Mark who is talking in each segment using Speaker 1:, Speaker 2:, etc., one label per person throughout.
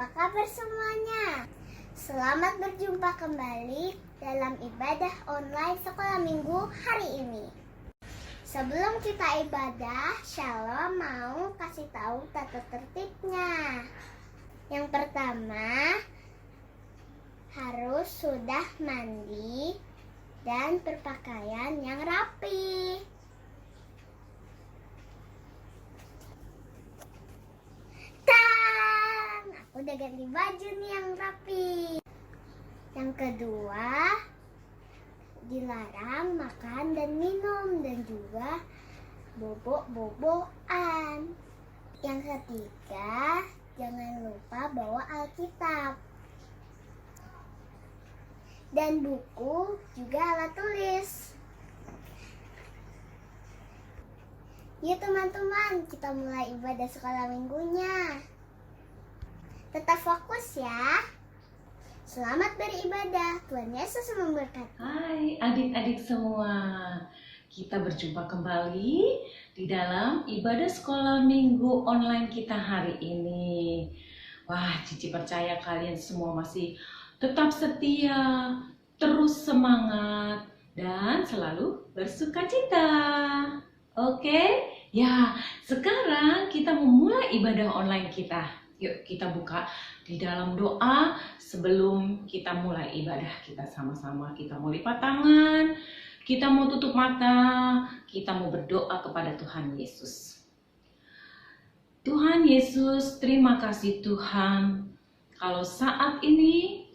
Speaker 1: Apa kabar semuanya? Selamat berjumpa kembali dalam ibadah online sekolah minggu hari ini. Sebelum kita ibadah, Shalom mau kasih tahu tata tertibnya. Yang pertama, harus sudah mandi dan berpakaian yang rapi. Aku udah ganti baju nih yang rapi. Yang kedua, dilarang makan dan minum dan juga bobo-boboan. Yang ketiga, jangan lupa bawa Alkitab dan buku, juga alat tulis. Yuk teman-teman, kita mulai ibadah sekolah minggunya. Tetap fokus ya. Selamat beribadah. Tuhan Yesus memberkati.
Speaker 2: Hai adik-adik semua. Kita berjumpa kembali di dalam ibadah sekolah minggu online kita hari ini. Wah, Cici percaya kalian semua masih tetap setia, terus semangat, dan selalu bersukacita. Oke? Ya, sekarang kita memulai ibadah online kita. Yuk kita buka di dalam doa sebelum kita mulai ibadah kita sama-sama. Kita mau lipat tangan, kita mau tutup mata, kita mau berdoa kepada Tuhan Yesus. Tuhan Yesus, terima kasih Tuhan. Kalau saat ini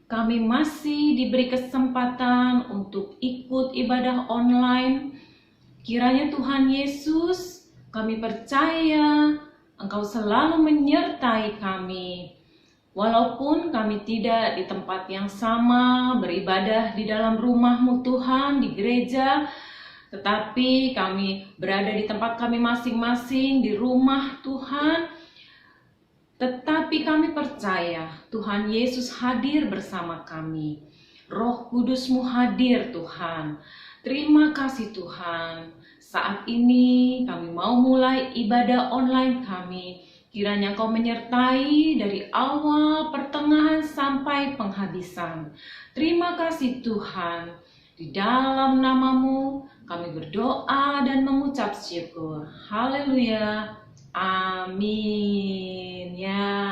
Speaker 2: kami masih diberi kesempatan untuk ikut ibadah online, kiranya Tuhan Yesus, kami percaya Engkau selalu menyertai kami. Walaupun kami tidak di tempat yang sama, beribadah di dalam rumah-Mu Tuhan, di gereja, tetapi kami berada di tempat kami masing-masing, di rumah Tuhan. Tetapi kami percaya Tuhan Yesus hadir bersama kami. Roh Kudus-Mu hadir Tuhan. Terima kasih Tuhan. Saat ini kami mau mulai ibadah online kami. Kiranya Kau menyertai dari awal, pertengahan, sampai penghabisan. Terima kasih Tuhan. Di dalam nama-Mu kami berdoa dan mengucap syukur. Haleluya. Amin. Ya.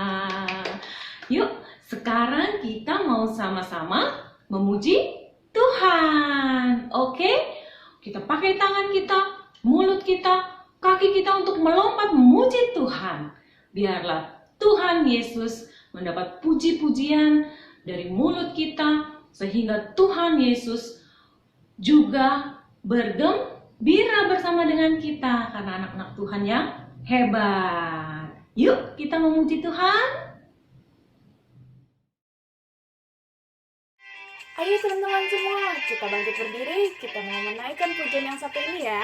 Speaker 2: Yuk, sekarang kita mau sama-sama memuji Tuhan. Oke? Kita pakai tangan kita, mulut kita, kaki kita untuk melompat memuji Tuhan. Biarlah Tuhan Yesus mendapat puji-pujian dari mulut kita, sehingga Tuhan Yesus juga bergembira bersama dengan kita, karena anak-anak Tuhan yang hebat. Yuk kita memuji Tuhan.
Speaker 3: Ayo teman-teman semua, kita bangkit berdiri, kita mau menaikkan pujian yang satu ini ya.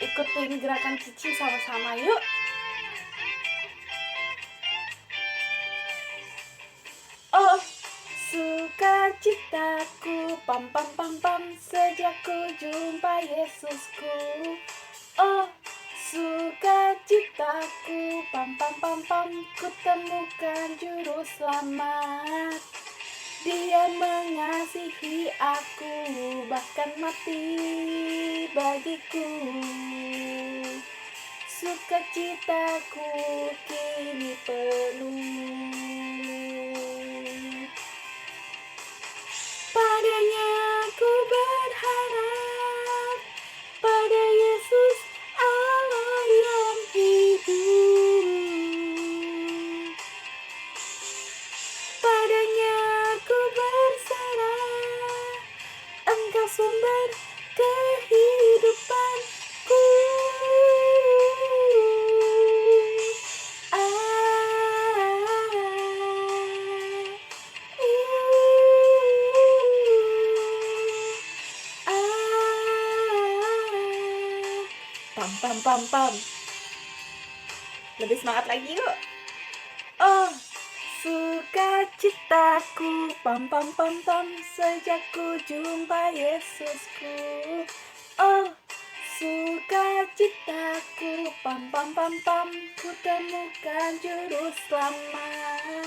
Speaker 3: Ikutin gerakan Cici sama-sama yuk. Oh, sukacitaku, pam pam pam pam, sejak ku jumpa Yesusku. Oh, sukacitaku, pam pam pam pam, ku temukan juru selamat. Dia mengasihi aku, bahkan mati bagiku. Sukacitaku kini penuh. Padanya ku berharap, pada Yesus Allah yang hidup. Padanya ku berserah, Engkau sumber kehidupanku. Pam pam pam pam. Lebih semangat lagi yuk. Oh, sukacitaku, pam pam pam pam, sejak ku jumpa Yesusku. Oh, sukacitaku, pam pam pam pam, ku temukan juru selamat.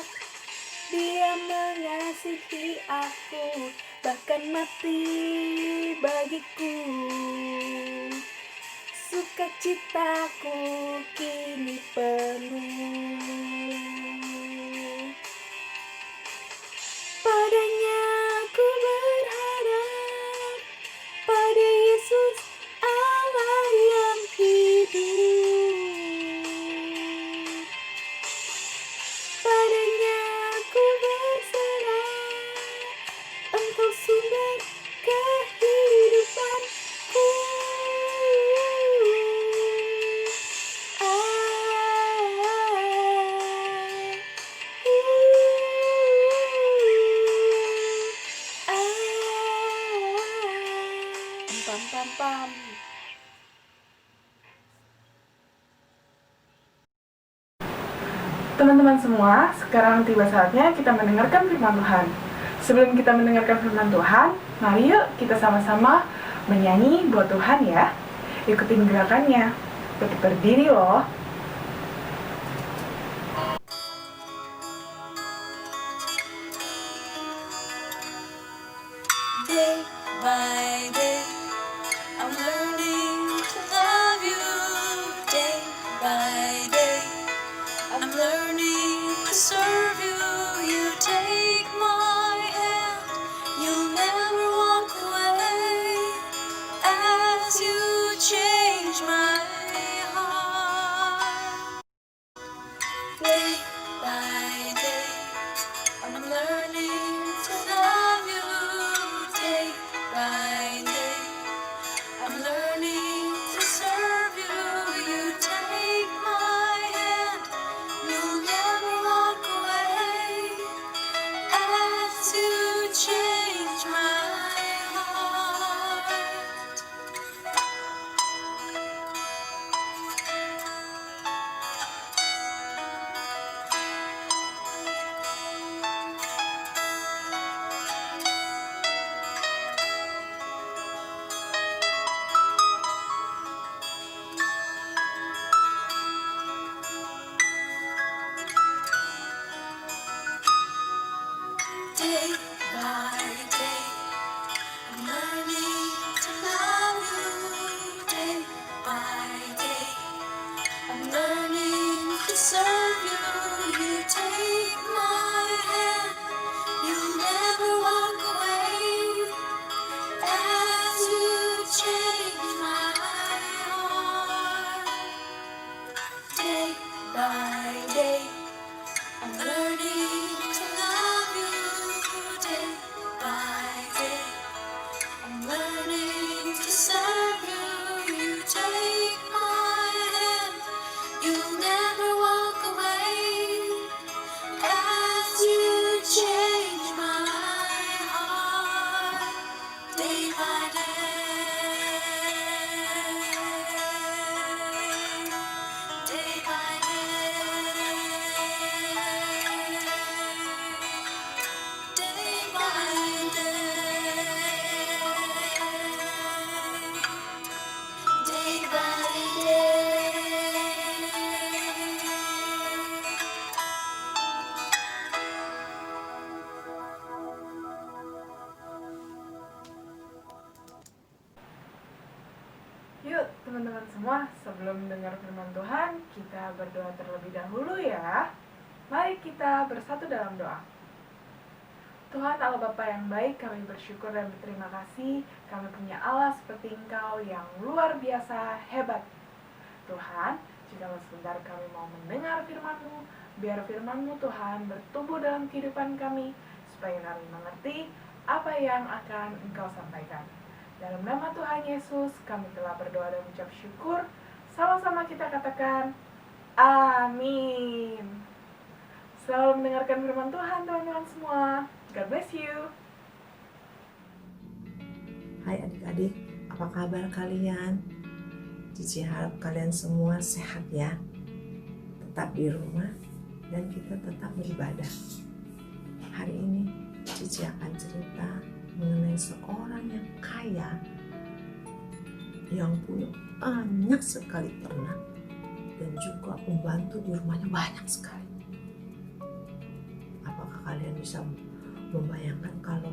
Speaker 3: Dia mengasihi aku, bahkan mati bagiku. Sukacitaku kini penuh. Padanya ku berharap, pada Yesus Allah yang hidup. Padanya ku berserah, Engkau sumber kehidupanku. Pam pam pam.
Speaker 4: Teman-teman semua, sekarang tiba saatnya kita mendengarkan firman Tuhan. Sebelum kita mendengarkan firman Tuhan, mari yuk kita sama-sama menyanyi buat Tuhan ya. Ikutin gerakannya. Tetap berdiri loh.
Speaker 3: Day by day, I'm learning to love you. Day by day, I'm learning to serve you. You take my hand, you'll never walk away. As you change my heart. Day by day, I'm learning to love you. Day by day, I'm learning to serve you. You take my hand, you'll never walk away. As you change my heart. Day by day, I'm learning to love you. Day by day, I'm learning to serve you. You take my hand, you'll never walk away. As you change my heart. Day by day, I'm learning to love you. Day by day, I'm learning to serve you. You take my hand, you'll never walk away. As you change my heart. Day by day, day by day, day by day, day by
Speaker 4: Yuk teman-teman semua, sebelum mendengar firman Tuhan, kita berdoa terlebih dahulu ya. Mari kita bersatu dalam doa. Tuhan Allah Bapa yang baik, kami bersyukur dan berterima kasih. Kami punya Allah seperti Engkau yang luar biasa hebat. Tuhan, jika sebentar kami mau mendengar firman-Mu, biar firman-Mu Tuhan bertumbuh dalam kehidupan kami, supaya kami mengerti apa yang akan Engkau sampaikan. Dalam nama Tuhan Yesus, kami telah berdoa dan mengucap syukur. Sama-sama kita katakan, amin. Selalu mendengarkan firman Tuhan, teman-teman semua. God bless you.
Speaker 5: Hai adik-adik, apa kabar kalian? Cici harap kalian semua sehat ya. Tetap di rumah dan kita tetap beribadah. Hari ini Cici akan cerita mengenai seorang yang kaya yang punya banyak sekali ternak dan juga pembantu di rumahnya banyak sekali. Apakah kalian bisa membayangkan kalau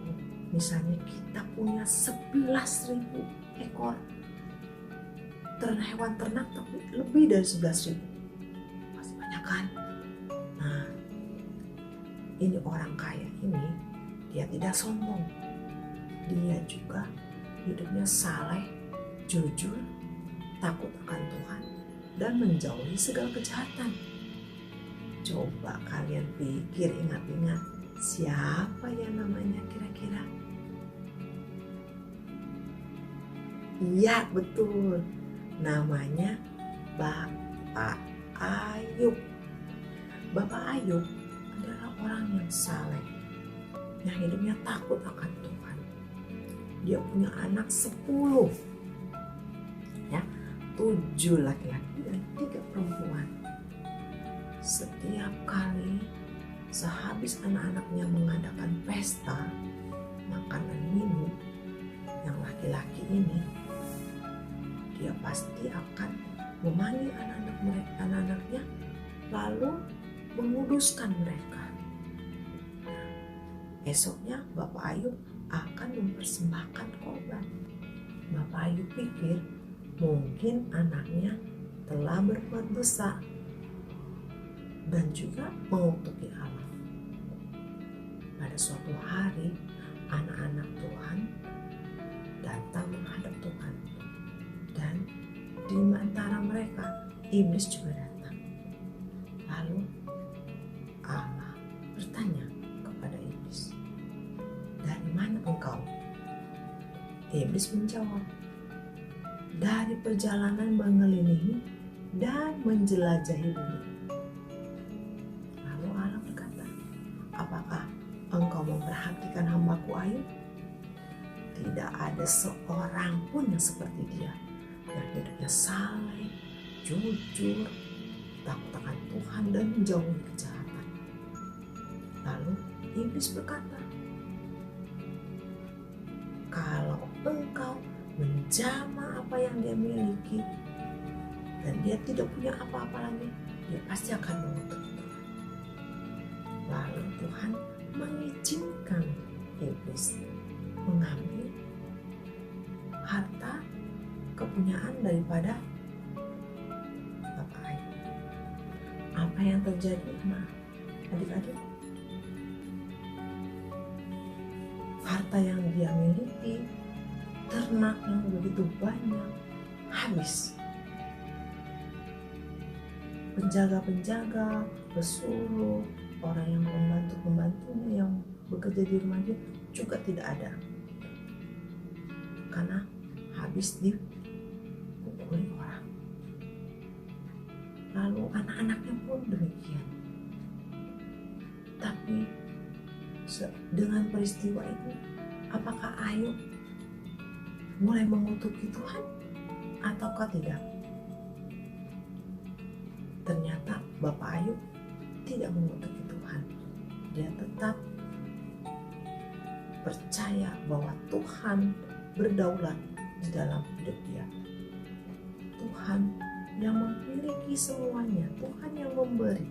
Speaker 5: misalnya kita punya 11.000 ekor hewan ternak, tapi lebih dari 11.000? Pasti banyak kan? Nah, ini orang kaya ini, dia tidak sombong. Dia juga hidupnya saleh, jujur, takut akan Tuhan, dan menjauhi segala kejahatan. Coba kalian pikir, ingat-ingat, siapa ya namanya kira-kira? Iya, betul. Namanya Bapak Ayub. Bapak Ayub adalah orang yang saleh, yang hidupnya takut akan Tuhan. Dia punya anak 10, ya, 7 laki-laki dan 3 perempuan. Setiap kali sehabis anak-anaknya mengadakan pesta makan dan minum, yang laki-laki ini, dia pasti akan memanggil anak-anaknya lalu menguduskan mereka. Esoknya Bapak Ayub akan mempersembahkan korban. Bapak Ayub pikir mungkin anaknya telah berbuat dosa dan juga mengutuki Allah. Pada suatu hari anak-anak Tuhan datang menghadap Tuhan, dan di antara mereka iblis juga datang. Lalu Allah bertanya kepada iblis, "Dari mana engkau?" Iblis menjawab, "Dari perjalanan mengelilingi dan menjelajahi bumi." Lalu Allah berkata, "Apakah engkau memperhatikan hambaku Ayub? Tidak ada seorang pun yang seperti dia, yang hidupnya saleh, jujur, takut akan Tuhan dan menjauhi kejahatan." Lalu iblis berkata, "Kalau engkau menjamah apa yang dia miliki dan dia tidak punya apa-apa lagi, dia pasti akan mengutuk Tuhan." Lalu Tuhan mengizinkan iblis mengambil harta kepunyaan daripada Bapak Ayub. Apa yang terjadi sama adik-adik? Harta yang dia miliki, ternak yang begitu banyak, habis. Penjaga-penjaga, pesuruh, orang yang membantu-pembantunya yang bekerja di rumah dia juga tidak ada. Karena habis dipukuli orang. Lalu anak-anaknya pun demikian. Tapi dengan peristiwa itu, apakah Ayub mulai mengutuki Tuhan ataukah tidak? Ternyata Bapak Ayub tidak mengutuki Tuhan. Dia tetap percaya bahwa Tuhan berdaulat di dalam hidup dia. Tuhan yang memiliki semuanya, Tuhan yang memberi,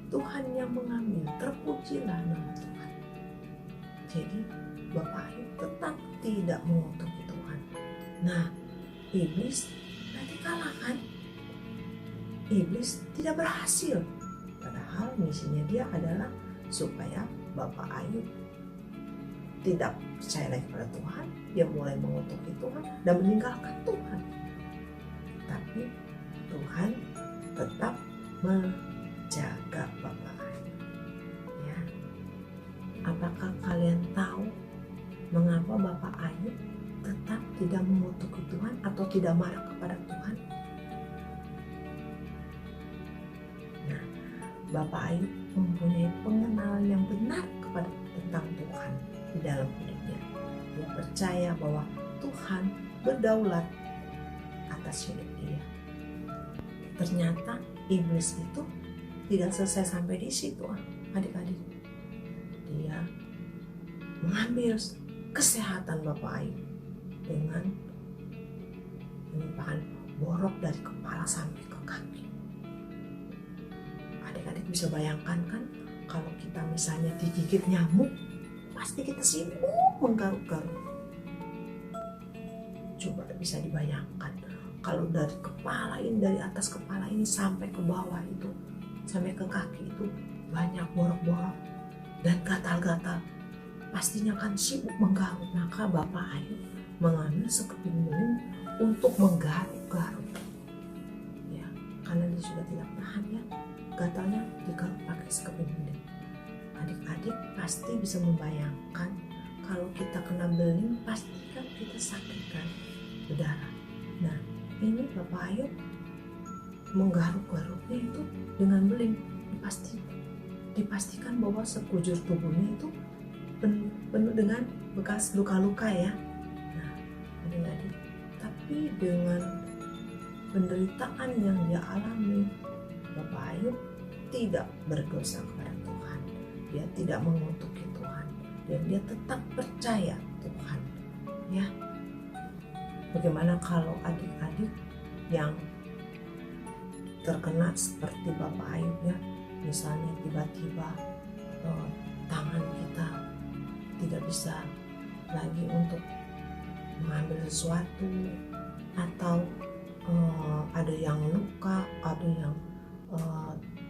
Speaker 5: Tuhan yang mengambil. Terpujilah nama Tuhan. Jadi Bapak Ayub tetap tidak mengutuki Tuhan. Nah, iblis nanti kalah kan? Iblis tidak berhasil. Padahal misinya dia adalah supaya Bapak Ayub tidak percaya lagi pada Tuhan, dia mulai mengutuki Tuhan dan meninggalkan Tuhan. Tapi Tuhan tetap menjaga Bapak Ayub. Ya. Apakah kalian tahu mengapa Bapak Ayub tetap tidak mengutuki Tuhan atau tidak marah kepada Tuhan? Nah, Bapak Ayub mempunyai pengenalan yang benar tentang Tuhan di dalam hidupnya. Dia percaya bahwa Tuhan berdaulat atas hidup dia. Ternyata iblis itu tidak selesai sampai di situ, adik-adik. Dia mengambil kesehatan Bapak Ayub dengan jorok dari kepala sampai ke kaki. Adik-adik bisa bayangkan kan, kalau kita misalnya digigit nyamuk, pasti kita sibuk menggaruk-garuk. Coba bisa dibayangkan, kalau dari kepala ini, dari atas kepala ini sampai ke bawah itu, sampai ke kaki itu banyak borok-borok dan gatal-gatal, pastinya kan sibuk menggaruk. Maka Bapak Ayub mengambil sekeping beling untuk menggaruk-garuk, ya, karena dia sudah tidak tahan ya, gatalnya digaruk pakai sekeping beling. Adik-adik pasti bisa membayangkan, kalau kita kena beling pasti kan kita sakit kan, berdarah. Nah, ini Bapak Ayub menggaruk-garuknya itu dengan beling, dipastikan bahwa sekujur tubuhnya itu penuh dengan bekas luka-luka ya. Nah, adik-adik, tapi dengan penderitaan yang dia alami, Bapak Ayub tidak berdosa kepada Tuhan. Dia tidak mengutuki Tuhan dan dia tetap percaya Tuhan. Ya, bagaimana kalau adik-adik yang terkena seperti Bapak Ayub ya, misalnya tiba-tiba tangan kita tidak bisa lagi untuk mengambil sesuatu, atau ada yang luka, ada yang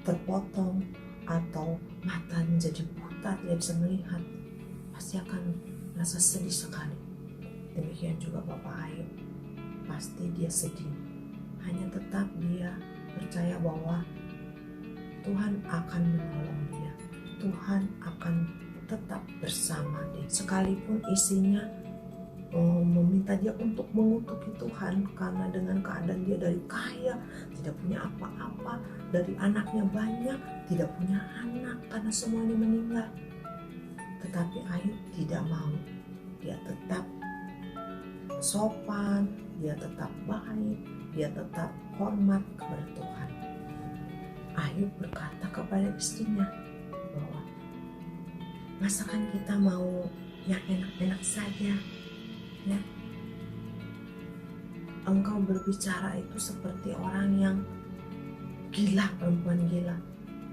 Speaker 5: terpotong, atau mata menjadi buta, tidak bisa melihat, pasti akan merasa sedih sekali. Demikian juga Bapak Ayub, pasti dia sedih, hanya tetap dia percaya bahwa Tuhan akan menolong dia, Tuhan akan tetap bersama dia, sekalipun isinya meminta dia untuk mengutuki Tuhan, karena dengan keadaan dia dari kaya, tidak punya apa-apa, dari anaknya banyak, tidak punya anak karena semuanya meninggal. Tetapi Ayub tidak mau, dia tetap sopan, dia tetap baik, dia tetap hormat kepada Tuhan. Ayub berkata kepada istrinya bahwa masakan kita mau yang enak-enak saja ya. Engkau berbicara itu seperti orang yang gila, perempuan gila.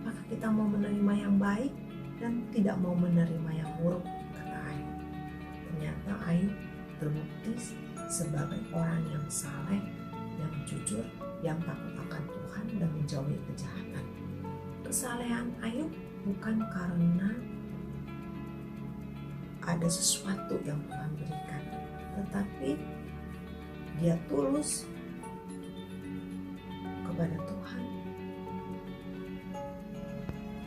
Speaker 5: Maka kita mau menerima yang baik dan tidak mau menerima yang buruk, kata Ayub. Ternyata Ayub terbukti sebagai orang yang saleh, yang jujur, yang takut akan Tuhan dan menjauhi kejahatan. Kesalehan Ayub bukan karena ada sesuatu yang Tuhan berikan, tetapi dia tulus kepada Tuhan.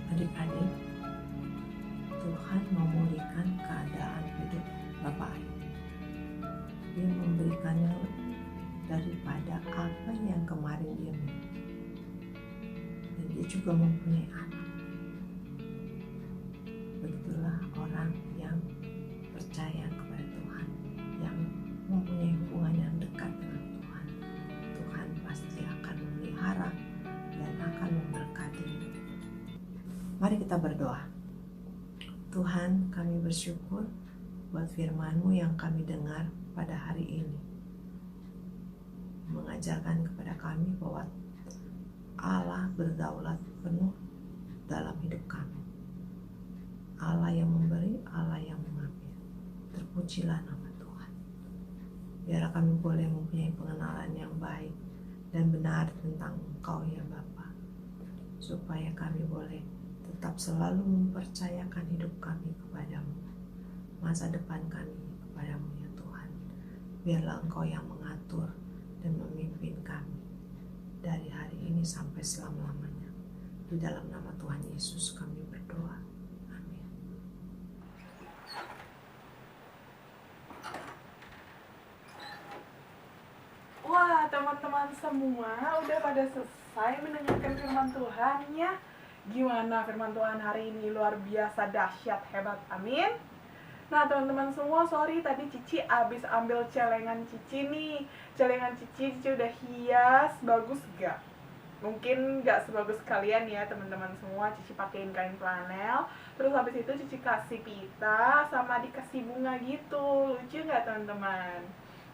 Speaker 5: Adik-adik, Tuhan memulihkan keadaan hidup Bapak Ayub. Dia memberikannya lebih daripada apa yang kemarin dia miliki. Dan dia juga mempunyai anak. Begitulah orang yang percaya kepada Tuhan, yang mempunyai hubungan yang dekat dengan Tuhan. Tuhan pasti akan memelihara dan akan memberkati. Mari kita berdoa. Tuhan, kami bersyukur buat firman-Mu yang kami dengar pada hari ini, mengajarkan kepada kami bahwa Allah berdaulat penuh dalam hidup kami. Allah yang memberi, Allah yang mengambil. Terpujilah nama Tuhan. Biar kami boleh mempunyai pengenalan yang baik dan benar tentang Engkau ya Bapa, supaya kami boleh tetap selalu mempercayakan hidup kami kepadamu, masa depan kami kepadamu ya Tuhan. Biarlah Engkau yang mengatur dan memimpin kami dari hari ini sampai selama-lamanya. Di dalam nama Tuhan Yesus kami berdoa. Amin.
Speaker 4: Wah, teman-teman semua udah pada selesai mendengarkan firman Tuhan ya. Gimana firman Tuhan hari ini? Luar biasa, dahsyat, hebat. Amin. Nah teman-teman semua, sorry tadi Cici abis ambil celengan Cici nih. Celengan Cici udah hias, bagus gak? Mungkin gak sebagus kalian ya teman-teman semua. Cici pakein kain flanel, terus habis itu Cici kasih pita sama dikasih bunga gitu. Lucu gak teman-teman?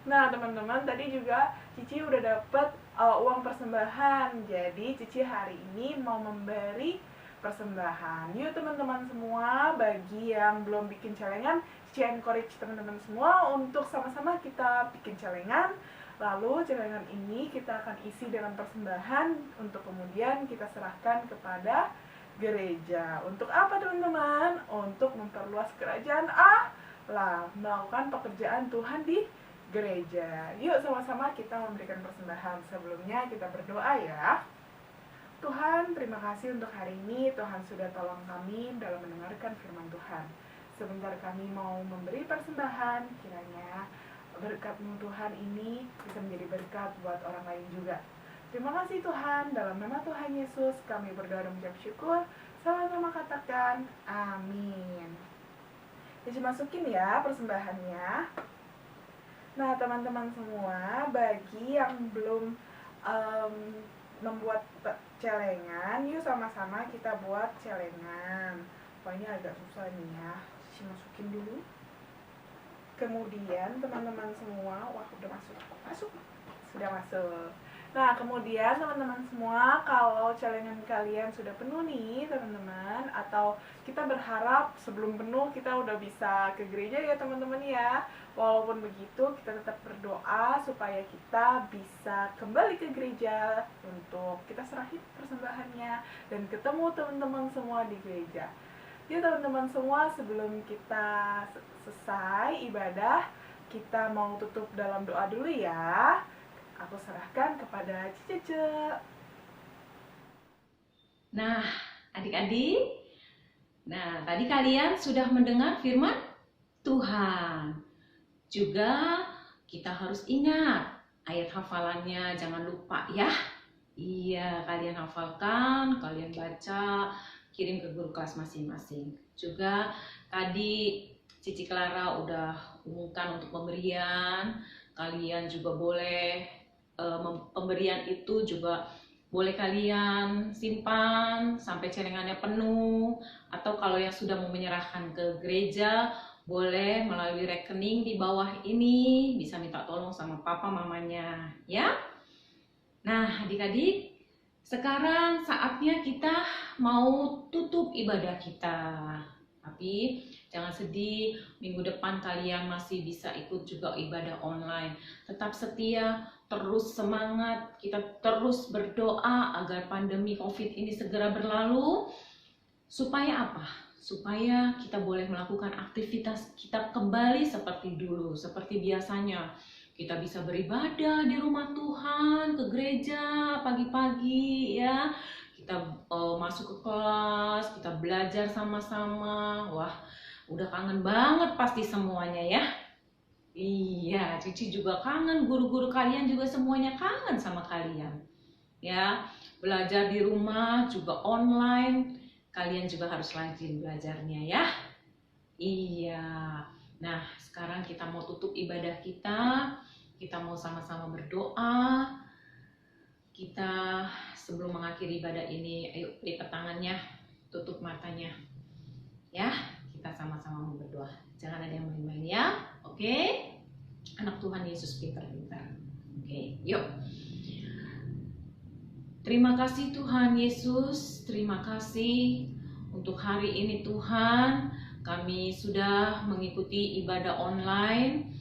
Speaker 4: Nah teman-teman, tadi juga Cici udah dapet uang persembahan. Jadi Cici hari ini mau memberi persembahan. Yuk teman-teman semua, bagi yang belum bikin celengan, Cici encourage teman-teman semua untuk sama-sama kita bikin celengan. Lalu celengan ini kita akan isi dengan persembahan untuk kemudian kita serahkan kepada gereja. Untuk apa teman-teman? Untuk memperluas kerajaan Allah, melakukan pekerjaan Tuhan di gereja. Yuk sama-sama kita memberikan persembahan. Sebelumnya kita berdoa ya. Tuhan, terima kasih untuk hari ini. Tuhan sudah tolong kami dalam mendengarkan firman Tuhan. Sebentar kami mau memberi persembahan, kiranya berkat-Mu Tuhan ini bisa menjadi berkat buat orang lain juga. Terima kasih Tuhan, dalam nama Tuhan Yesus kami berdoa dan mengucap syukur. Sama-sama katakan amin. Jadi masukin ya persembahannya. Nah teman-teman semua, bagi yang belum membuat celengan, yuk sama-sama kita buat celengan. Wah ini agak susah nih ya, masukin dulu. Kemudian teman-teman semua, wah udah masuk, sudah masuk. Nah kemudian teman-teman semua, kalau celengan kalian sudah penuh nih teman-teman, atau kita berharap sebelum penuh kita udah bisa ke gereja ya teman-teman ya. Walaupun begitu kita tetap berdoa supaya kita bisa kembali ke gereja untuk kita serahin persembahannya dan ketemu teman-teman semua di gereja. Ya teman-teman semua, sebelum kita selesai ibadah, kita mau tutup dalam doa dulu ya. Aku serahkan kepada Cice.
Speaker 2: Nah, adik-adik, tadi kalian sudah mendengar firman Tuhan. Juga kita harus ingat ayat hafalannya, jangan lupa ya. Iya, kalian hafalkan, kalian baca, kirim ke guru kelas masing-masing. Juga tadi Cici Clara udah umumkan untuk pemberian. Kalian juga boleh pemberian itu juga boleh kalian simpan sampai celengannya penuh, atau kalau yang sudah mau menyerahkan ke gereja boleh melalui rekening di bawah ini, bisa minta tolong sama papa mamanya ya. Nah adik-adik, sekarang saatnya kita mau tutup ibadah kita. Tapi jangan sedih, minggu depan kalian masih bisa ikut juga ibadah online. Tetap setia, terus semangat, kita terus berdoa agar pandemi COVID ini segera berlalu. Supaya apa? Supaya kita boleh melakukan aktivitas kita kembali seperti dulu, seperti biasanya. Kita bisa beribadah di rumah Tuhan, ke gereja pagi-pagi ya. Kita masuk ke kelas, kita belajar sama-sama. Wah, udah kangen banget pasti semuanya ya. Iya, Cici juga kangen, guru-guru kalian juga semuanya kangen sama kalian. Ya, belajar di rumah juga online, kalian juga harus rajin belajarnya ya. Iya. Nah, sekarang kita mau tutup ibadah kita. Kita mau sama-sama berdoa. Kita sebelum mengakhiri ibadah ini, ayo lipat tangannya, tutup matanya. Ya, kita sama-sama mau berdoa. Jangan ada yang main-main ya. Oke? Anak Tuhan Yesus pintar-pintar. Oke, yuk. Terima kasih Tuhan Yesus, terima kasih untuk hari ini Tuhan. Kami sudah mengikuti ibadah online.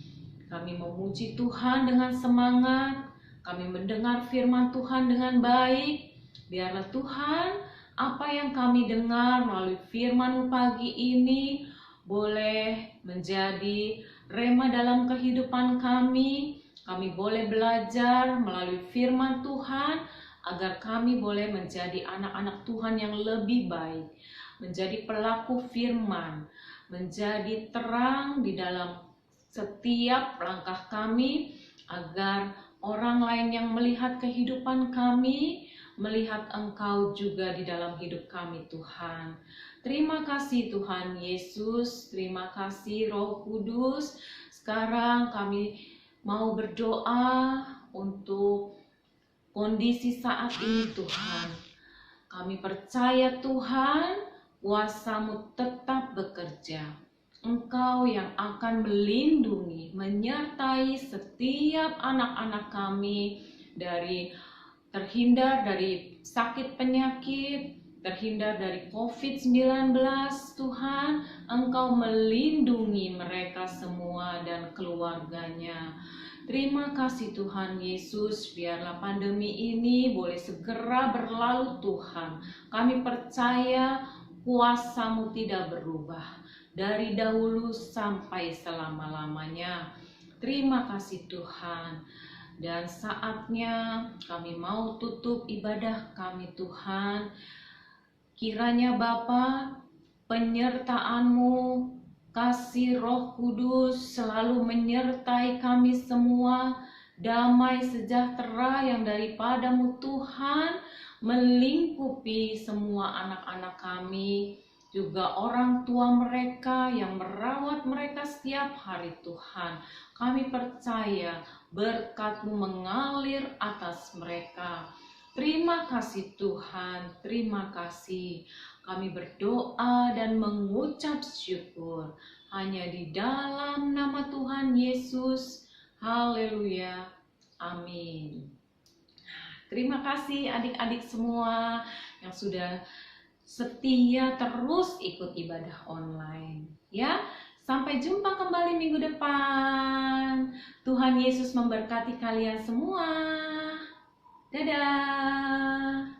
Speaker 2: Kami memuji Tuhan dengan semangat. Kami mendengar firman Tuhan dengan baik. Biarlah Tuhan, apa yang kami dengar melalui firman pagi ini boleh menjadi rema dalam kehidupan kami. Kami boleh belajar melalui firman Tuhan agar kami boleh menjadi anak-anak Tuhan yang lebih baik, menjadi pelaku firman, menjadi terang di dalam setiap langkah kami, agar orang lain yang melihat kehidupan kami, melihat Engkau juga di dalam hidup kami Tuhan. Terima kasih Tuhan Yesus, terima kasih Roh Kudus. Sekarang kami mau berdoa untuk kondisi saat ini Tuhan. Kami percaya Tuhan, kuasa-Mu tetap bekerja. Engkau yang akan melindungi, menyertai setiap anak-anak kami terhindar dari sakit penyakit, terhindar dari COVID-19. Tuhan, Engkau melindungi mereka semua dan keluarganya. Terima kasih Tuhan Yesus, biarlah pandemi ini boleh segera berlalu Tuhan. Kami percaya kuasa-Mu tidak berubah dari dahulu sampai selama-lamanya. Terima kasih Tuhan. Dan saatnya kami mau tutup ibadah kami Tuhan. Kiranya Bapa, penyertaan-Mu, kasih Roh Kudus selalu menyertai kami semua. Damai sejahtera yang daripada-Mu Tuhan melingkupi semua anak-anak kami, juga orang tua mereka yang merawat mereka setiap hari Tuhan. Kami percaya berkat-Mu mengalir atas mereka. Terima kasih Tuhan, terima kasih. Kami berdoa dan mengucap syukur hanya di dalam nama Tuhan Yesus. Haleluya. Amin. Terima kasih adik-adik semua yang sudah setia terus ikut ibadah online. Ya, sampai jumpa kembali minggu depan. Tuhan Yesus memberkati kalian semua. Dadah.